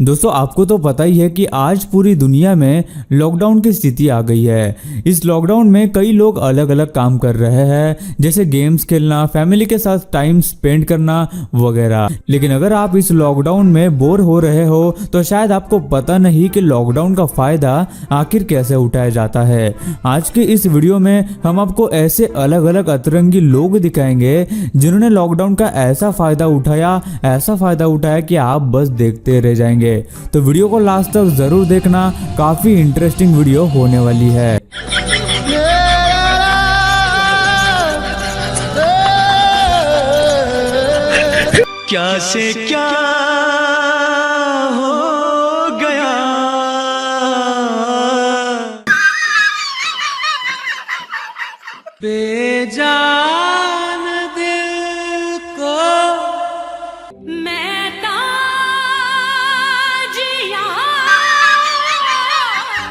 दोस्तों आपको तो पता ही है कि आज पूरी दुनिया में लॉकडाउन की स्थिति आ गई है। इस लॉकडाउन में कई लोग अलग अलग काम कर रहे हैं, जैसे गेम्स खेलना, फैमिली के साथ टाइम स्पेंड करना वगैरह। लेकिन अगर आप इस लॉकडाउन में बोर हो रहे हो तो शायद आपको पता नहीं कि लॉकडाउन का फायदा आखिर कैसे उठाया जाता है। आज के इस वीडियो में हम आपको ऐसे अलग अलग अतरंगी लोग दिखाएंगे जिन्होंने लॉकडाउन का ऐसा फायदा उठाया कि आप बस देखते रह जाएंगे। तो वीडियो को लास्ट तक जरूर देखना, काफी इंटरेस्टिंग वीडियो होने वाली है। क्या से क्या हो गया, बेजान दिल को मैं जिया।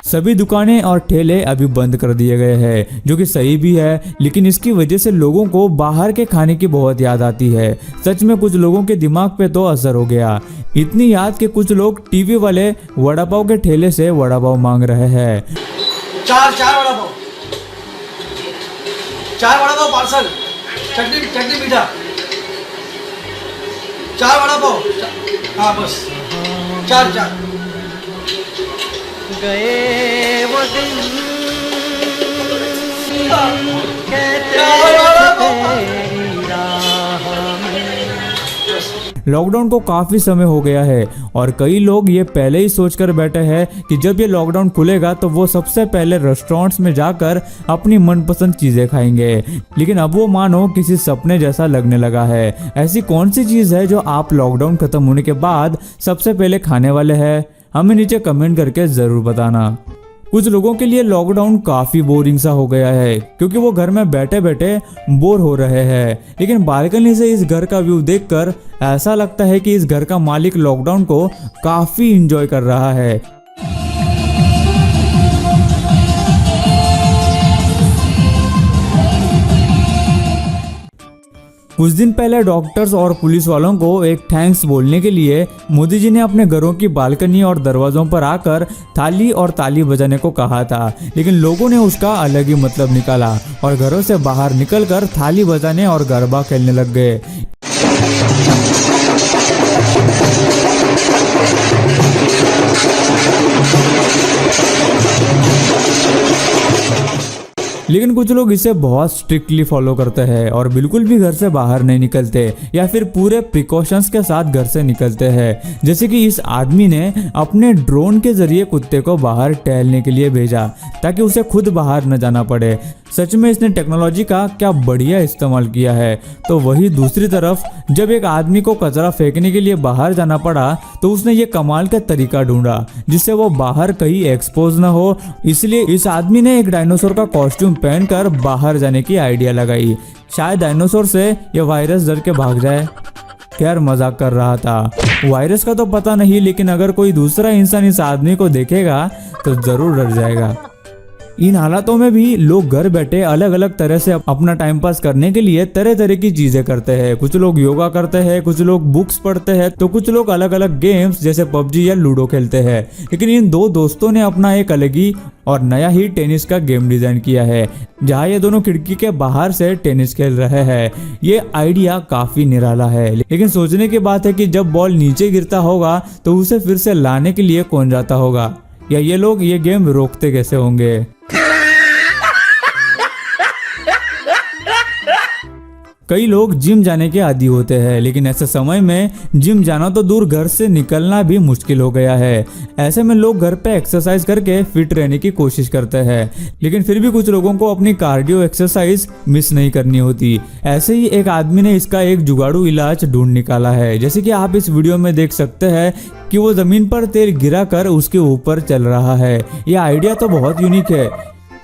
सभी दुकानें और ठेले अभी बंद कर दिए गए हैं, जो कि सही भी है, लेकिन इसकी वजह से लोगों को बाहर के खाने की बहुत याद आती है। सच में कुछ लोगों के दिमाग पे तो असर हो गया, इतनी याद कि कुछ लोग टीवी वाले वड़ा पाव के ठेले से वड़ा पाव मांग रहे हैं। चार वड़ा पाव पार्सल, चटनी मीठा, 4 वड़ा पाव, हाँ बस 4 गए वो दिन लॉकडाउन को काफी समय हो गया है और कई लोग ये पहले ही सोचकर बैठे हैं कि जब ये लॉकडाउन खुलेगा तो वो सबसे पहले रेस्टोरेंट्स में जाकर अपनी मनपसंद चीजें खाएंगे। लेकिन अब वो मानो किसी सपने जैसा लगने लगा है। ऐसी कौन सी चीज है जो आप लॉकडाउन खत्म होने के बाद सबसे पहले खाने वाले हैं? हमें नीचे कमेंट करके जरूर बताना। कुछ लोगों के लिए लॉकडाउन काफी बोरिंग सा हो गया है, क्योंकि वो घर में बैठे बैठे बोर हो रहे हैं। लेकिन बालकनी से इस घर का व्यू देखकर ऐसा लगता है कि इस घर का मालिक लॉकडाउन को काफी एंजॉय कर रहा है। कुछ दिन पहले डॉक्टर्स और पुलिस वालों को एक थैंक्स बोलने के लिए मोदी जी ने अपने घरों की बालकनी और दरवाजों पर आकर थाली और ताली बजाने को कहा था, लेकिन लोगों ने उसका अलग ही मतलब निकाला और घरों से बाहर निकलकर थाली बजाने और गरबा खेलने लग गए। लेकिन कुछ लोग इसे बहुत स्ट्रिक्टली फॉलो करते हैं और बिल्कुल भी घर से बाहर नहीं निकलते या फिर पूरे प्रिकॉशंस के साथ घर से निकलते हैं। जैसे कि इस आदमी ने अपने ड्रोन के जरिए कुत्ते को बाहर टहलने के लिए भेजा ताकि उसे खुद बाहर न जाना पड़े। सच में इसने टेक्नोलॉजी का क्या बढ़िया इस्तेमाल किया है। तो वही दूसरी तरफ जब एक आदमी को कचरा फेंकने के लिए बाहर जाना पड़ा तो उसने ये कमाल का तरीका ढूंढा जिससे वो बाहर कहीं एक्सपोज न हो। इसलिए इस आदमी ने एक डायनासोर का कॉस्ट्यूम पहनकर बाहर जाने की आइडिया लगाई। शायद डायनासोर से ये वायरस डर के भाग जाए। खैर मजाक कर रहा था, वायरस का तो पता नहीं, लेकिन अगर कोई दूसरा इंसान इस आदमी को देखेगा तो जरूर डर जाएगा। इन हालातों में भी लोग घर बैठे अलग अलग तरह से अपना टाइम पास करने के लिए तरह तरह की चीजें करते हैं। कुछ लोग योगा करते हैं, कुछ लोग बुक्स पढ़ते हैं, तो कुछ लोग अलग अलग गेम्स जैसे पबजी या लूडो खेलते हैं। लेकिन इन दो दोस्तों ने अपना एक अलग ही और नया ही टेनिस का गेम डिजाइन किया है, जहाँ ये दोनों खिड़की के बाहर से टेनिस खेल रहे हैं। ये आइडिया काफी निराला है, लेकिन सोचने की बात है कि जब बॉल नीचे गिरता होगा तो उसे फिर से लाने के लिए कौन जाता होगा, या ये लोग ये गेम रोकते कैसे होंगे। कई लोग जिम जाने के आदी होते हैं, लेकिन ऐसे समय में जिम जाना तो दूर, घर से निकलना भी मुश्किल हो गया है। ऐसे में लोग घर पे एक्सरसाइज करके फिट रहने की कोशिश करते हैं, लेकिन फिर भी कुछ लोगों को अपनी कार्डियो एक्सरसाइज मिस नहीं करनी होती। ऐसे ही एक आदमी ने इसका एक जुगाड़ू इलाज ढूंढ निकाला है। जैसे कि आप इस वीडियो में देख सकते हैं कि वो जमीन पर तेल गिरा कर उसके ऊपर चल रहा है। ये आइडिया तो बहुत यूनिक है,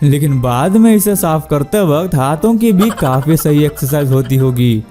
लेकिन बाद में इसे साफ करते वक्त हाथों की भी काफी सही एक्सरसाइज होती होगी।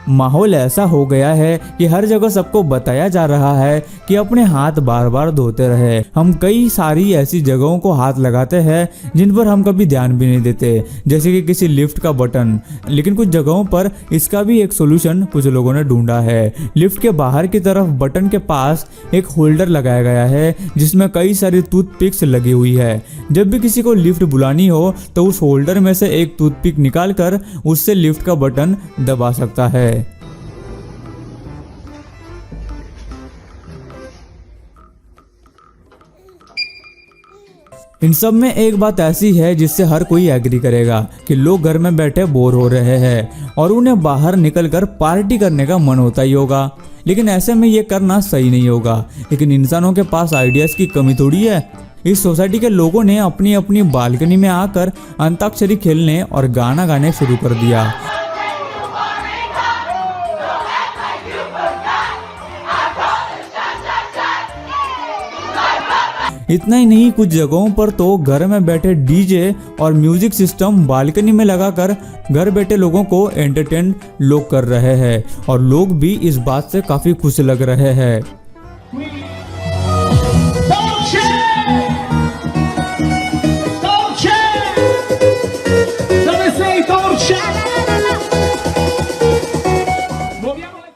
माहौल ऐसा हो गया है कि हर जगह सबको बताया जा रहा है कि अपने हाथ बार बार धोते रहे। हम कई सारी ऐसी जगहों को हाथ लगाते हैं जिन पर हम कभी ध्यान भी नहीं देते, जैसे कि किसी लिफ्ट का बटन। लेकिन कुछ जगहों पर इसका भी एक सोल्यूशन कुछ लोगों ने ढूंढा है। लिफ्ट के बाहर की तरफ बटन के पास एक होल्डर लगाया गया है जिसमें कई सारी टूथपिक्स लगी हुई है। जब भी किसी को लिफ्ट बुलानी हो तो उस होल्डर में से एक टूथपिक निकालकर उससे लिफ्ट का बटन दबा सकता है। इन सब में एक बात ऐसी है जिससे हर कोई एग्री करेगा कि लोग घर में बैठे बोर हो रहे हैं और उन्हें बाहर निकलकर पार्टी करने का मन होता ही होगा। लेकिन ऐसे में ये करना सही नहीं होगा। लेकिन इंसानों के पास आइडियाज की कमी थोड़ी है। इस सोसाइटी के लोगों ने अपनी अपनी बालकनी में आकर अंताक्षरी खेलने और गाना गाने शुरू कर दिया। इतना ही नहीं, कुछ जगहों पर तो घर में बैठे डीजे और म्यूजिक सिस्टम बालकनी में लगाकर घर बैठे लोगों को एंटरटेन लोग कर रहे हैं और लोग भी इस बात से काफी खुश लग रहे हैं।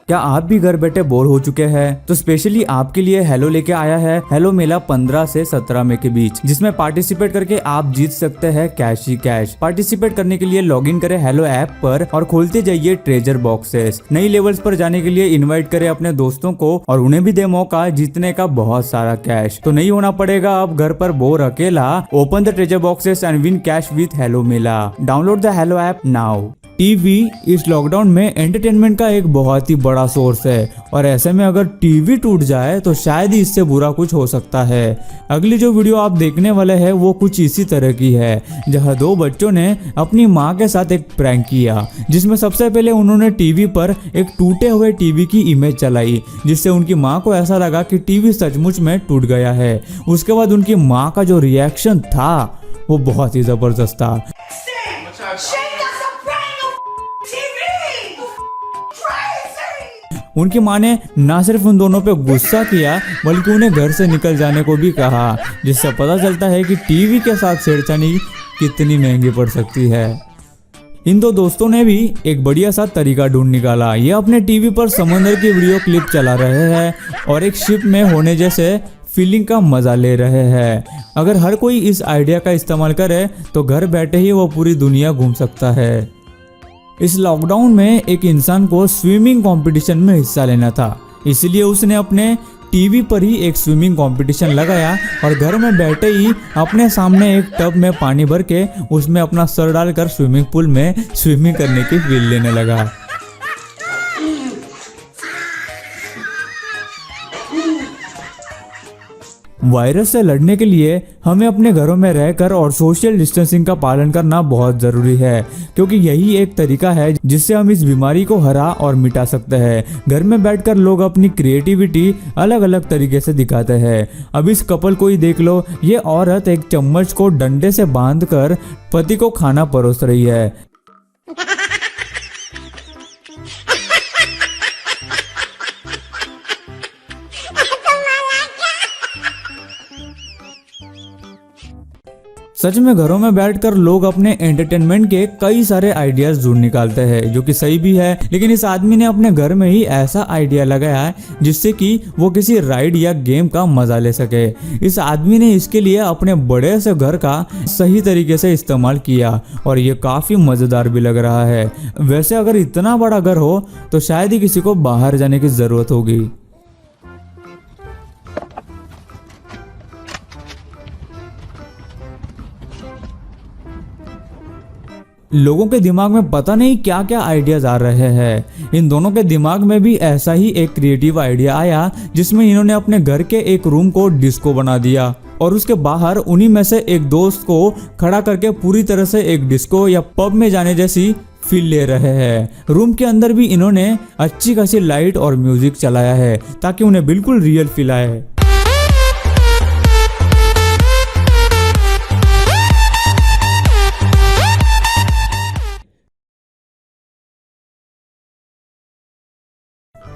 क्या आप भी घर बैठे बोर हो चुके हैं? तो स्पेशली आपके लिए हेलो लेके आया है हेलो मेला 15 से 17 मई के बीच, जिसमें पार्टिसिपेट करके आप जीत सकते हैं कैश ही कैश। पार्टिसिपेट करने के लिए लॉगिन करें हेलो ऐप पर और खोलते जाइए ट्रेजर बॉक्सेस। नई लेवल्स पर जाने के लिए इन्वाइट करें अपने दोस्तों को और उन्हें भी दे मौका जीतने का बहुत सारा कैश। तो नहीं होना पड़ेगा अब घर पर बोर अकेला। Open the treasure boxes and win cash with hello Mela. Download the hello app now. TV इस लॉकडाउन में एंटरटेनमेंट का एक बहुत ही बड़ा सोर्स है और ऐसे में अगर टीवी टूट जाए तो शायद ही इससे बुरा कुछ हो सकता है। अगली जो वीडियो आप देखने वाले हैं वो कुछ इसी तरह की है, जहां दो बच्चों ने अपनी मां के साथ एक प्रैंक किया, जिसमें सबसे पहले उन्होंने टीवी पर एक टूटे हुए टीवी की इमेज चलाई, जिससे उनकी मां को ऐसा लगा कि टीवी सचमुच में टूट गया है। उसके बाद उनकी मां का जो रिएक्शन था वो बहुत ही जबरदस्त था। उनकी मां ने न सिर्फ उन दोनों पे गुस्सा किया बल्कि उन्हें घर से निकल जाने को भी कहा, जिससे पता चलता है कि टीवी के साथ छेड़छाड़ी कितनी महंगी पड़ सकती है। इन दो दोस्तों ने भी एक बढ़िया सा तरीका ढूंढ निकाला। ये अपने टीवी पर समंदर की वीडियो क्लिप चला रहे हैं और एक शिप में होने जैसे फीलिंग का मजा ले रहे हैं। अगर हर कोई इस आइडिया का इस्तेमाल करे तो घर बैठे ही वो पूरी दुनिया घूम सकता है। इस लॉकडाउन में एक इंसान को स्विमिंग कंपटीशन में हिस्सा लेना था, इसलिए उसने अपने टीवी पर ही एक स्विमिंग कंपटीशन लगाया और घर में बैठे ही अपने सामने एक टब में पानी भर के उसमें अपना सर डालकर स्विमिंग पूल में स्विमिंग करने की फील लेने लगा। वायरस से लड़ने के लिए हमें अपने घरों में रहकर और सोशल डिस्टेंसिंग का पालन करना बहुत जरूरी है, क्योंकि यही एक तरीका है जिससे हम इस बीमारी को हरा और मिटा सकते हैं। घर में बैठकर लोग अपनी क्रिएटिविटी अलग अलग तरीके से दिखाते हैं। अब इस कपल को ही देख लो, ये औरत एक चम्मच को डंडे से बांधकर पति को खाना परोस रही है। सच में घरों में बैठकर लोग अपने एंटरटेनमेंट के कई सारे आइडियाज ढूंढ निकालते हैं, जो कि सही भी है। लेकिन इस आदमी ने अपने घर में ही ऐसा आइडिया लगाया है जिससे कि वो किसी राइड या गेम का मजा ले सके। इस आदमी ने इसके लिए अपने बड़े से घर का सही तरीके से इस्तेमाल किया और ये काफी मजेदार भी लग रहा है। वैसे अगर इतना बड़ा घर हो तो शायद ही किसी को बाहर जाने की जरूरत होगी। लोगों के दिमाग में पता नहीं क्या क्या आइडियाज आ रहे हैं। इन दोनों के दिमाग में भी ऐसा ही एक क्रिएटिव आइडिया आया, जिसमें इन्होंने अपने घर के एक रूम को डिस्को बना दिया और उसके बाहर उन्हीं में से एक दोस्त को खड़ा करके पूरी तरह से एक डिस्को या पब में जाने जैसी फील ले रहे हैं। रूम के अंदर भी इन्होंने अच्छी खासी लाइट और म्यूजिक चलाया है ताकि उन्हें बिल्कुल रियल फील आए।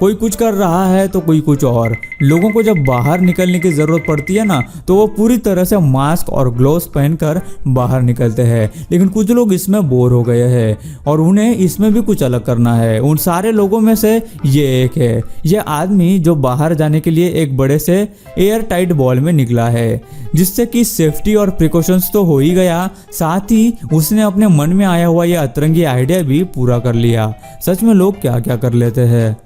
कोई कुछ कर रहा है तो कोई कुछ और। लोगों को जब बाहर निकलने की जरूरत पड़ती है ना, तो वो पूरी तरह से मास्क और ग्लोव्स पहनकर बाहर निकलते हैं। लेकिन कुछ लोग इसमें बोर हो गए हैं और उन्हें इसमें भी कुछ अलग करना है। उन सारे लोगों में से ये एक है। ये आदमी जो बाहर जाने के लिए एक बड़े से एयर टाइट बॉल में निकला है, जिससे कि सेफ्टी और प्रिकॉशंस तो हो ही गया, साथ ही उसने अपने मन में आया हुआ ये अतरंगी आइडिया भी पूरा कर लिया। सच में लोग क्या क्या कर लेते हैं।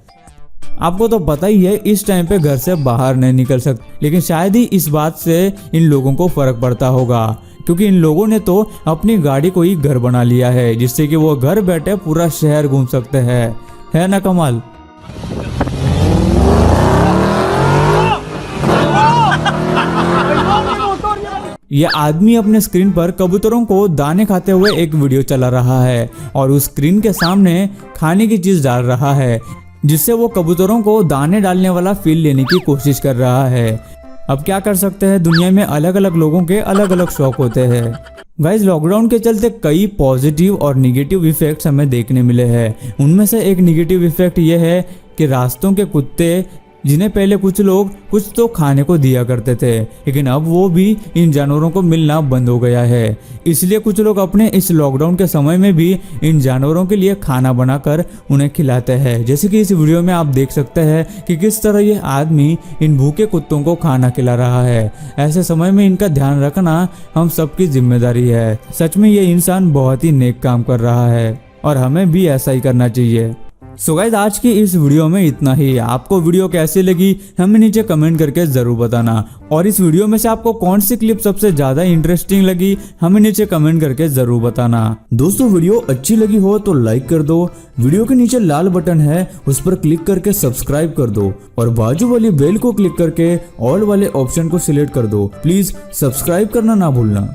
आपको तो पता ही है, इस टाइम पे घर से बाहर नहीं निकल सकते, लेकिन शायद ही इस बात से इन लोगों को फर्क पड़ता होगा, क्योंकि इन लोगों ने तो अपनी गाड़ी को ही घर बना लिया है, जिससे कि वो घर बैठे पूरा शहर घूम सकते हैं। है ना कमाल। ये आदमी अपने स्क्रीन पर कबूतरों को दाने खाते हुए एक वीडियो चला रहा है और उस स्क्रीन के सामने खाने की चीज डाल रहा है, जिससे वो कबूतरों को दाने डालने वाला फील लेने की कोशिश कर रहा है। अब क्या कर सकते हैं, दुनिया में अलग अलग लोगों के अलग अलग शौक होते हैं। गाइस, लॉकडाउन के चलते कई पॉजिटिव और निगेटिव इफेक्ट्स हमें देखने मिले हैं। उनमें से एक निगेटिव इफेक्ट ये है कि रास्तों के कुत्ते, जिन्हें पहले कुछ लोग कुछ तो खाने को दिया करते थे, लेकिन अब वो भी इन जानवरों को मिलना बंद हो गया है। इसलिए कुछ लोग अपने इस लॉकडाउन के समय में भी इन जानवरों के लिए खाना बनाकर उन्हें खिलाते हैं। जैसे कि इस वीडियो में आप देख सकते हैं कि किस तरह ये आदमी इन भूखे कुत्तों को खाना खिला रहा है। ऐसे समय में इनका ध्यान रखना हम सबकी जिम्मेदारी है। सच में ये इंसान बहुत ही नेक काम कर रहा है और हमें भी ऐसा ही करना चाहिए। सो गाइस, आज की इस वीडियो में इतना ही। आपको वीडियो कैसी लगी हमें नीचे कमेंट करके जरूर बताना, और इस वीडियो में से आपको कौन सी क्लिप सबसे ज्यादा इंटरेस्टिंग लगी हमें नीचे कमेंट करके जरूर बताना। दोस्तों, वीडियो अच्छी लगी हो तो लाइक कर दो, वीडियो के नीचे लाल बटन है उस पर क्लिक करके सब्सक्राइब कर दो, और बाजू वाली बेल को क्लिक करके ऑल वाले ऑप्शन को सिलेक्ट कर दो। प्लीज सब्सक्राइब करना ना भूलना।